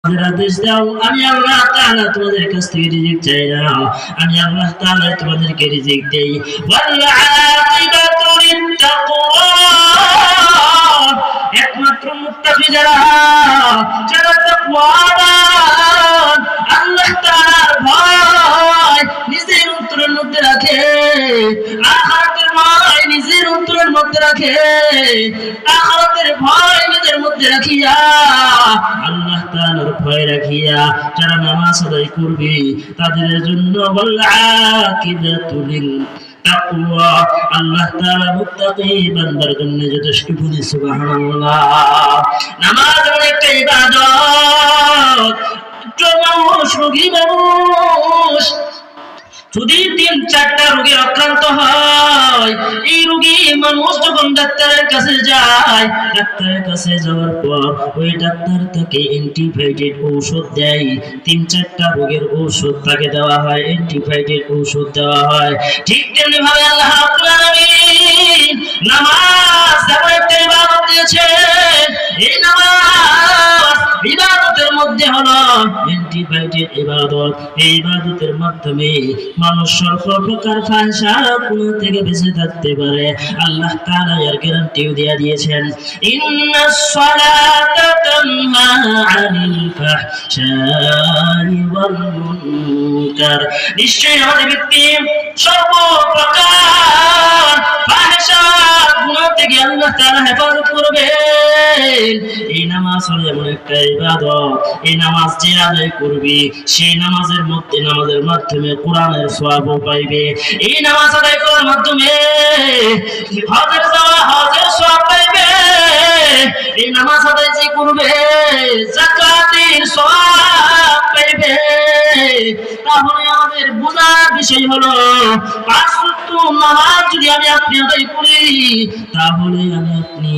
আদেশ দাও, আমি আল্লাহ তাআলা তোমাদের কাছ থেকে রিজিক চাই না, আমি আল্লাহ তাআলা তোমাদেরকে রিজিক দেই। ওয়াল আকিবাতু লিত্তাকওয়া, একমাত্র মুত্তাকি যারা তাকওয়াবান, আল্লাহ তাআলার ভয় নিজের অন্তরের মধ্যে রাখে, আখিরাতের ভয় নিজের অন্তরের মধ্যে রাখে, আখিরাতের ভয় নিজের মধ্যে রাখিয়া, আল্লাহ তাআলার ভয় রাখিয়া যারা নামাজ আদায় করবে তাদের জন্য ওয়াল আকিবাতু লিত্তাকওয়া, আল্লাহ তাআলা মুত্তাকি বান্দার জন্য যথেষ্ট বলি। সুবহানাল্লাহ। নামাজ একটা ইবাদত। রোগী মানুষ যদি ৩-৪টা রোগে আক্রান্ত হয়, এই রোগী মানুষ যখন ডাক্তারের কাছে যায়, ডাক্তারের কাছে যাওয়ার পর ওই ডাক্তার তাকে অ্যান্টিবায়োটিক ঔষধ দেয়। ৩-৪টা রোগের ঔষধ তাকে দেওয়া হয়, অ্যান্টিবায়োটিক ঔষধ দেওয়া হয়। ঠিক তেমনি ভাবে আল্লাহ রাব্বুল আলামিন নামাজ এমন একটা ইবাদত দিয়েছে, এই নামাজ ইবাদতের মধ্যে হলো অ্যান্টিবায়োটিক ইবাদত। এই ইবাদতের মাধ্যমে মানুষ সর্বপ্রকার ফাহিশা গুনাহ থেকে বেঁচে থাকতে পারে। আল্লাহ তাআলা এর গ্যারান্টিও দিয়ে দিয়েছেন, ইন্নাস সালাতা তানহা আনিল ফাহশাই ওয়াল মুনকার, নিশ্চয়ই আমাদের ব্যক্তি সর্বপ্রকার ফাহিশা গুনাহ থেকে আল্লাহ তাআলা হেফাজত করবেন। এই নামাজ হলো এমন একটা ইবাদত, এই নামাজ যে আদায় করবে সেই নামাজের মাধ্যমে কোরআনের সওয়াবও পাইবে। এই নামাজ আদায় করার মাধ্যমে হজের সওয়াব পাইবে। এই নামাজ আদায় যে করবে যাকাতের সওয়াব পাইবে। তাহলে আমাদের বোঝার বিষয় হলো ৫ ওয়াক্ত নামাজ যদি আমি আপনি আদায় করি, তাহলে আমি আপনি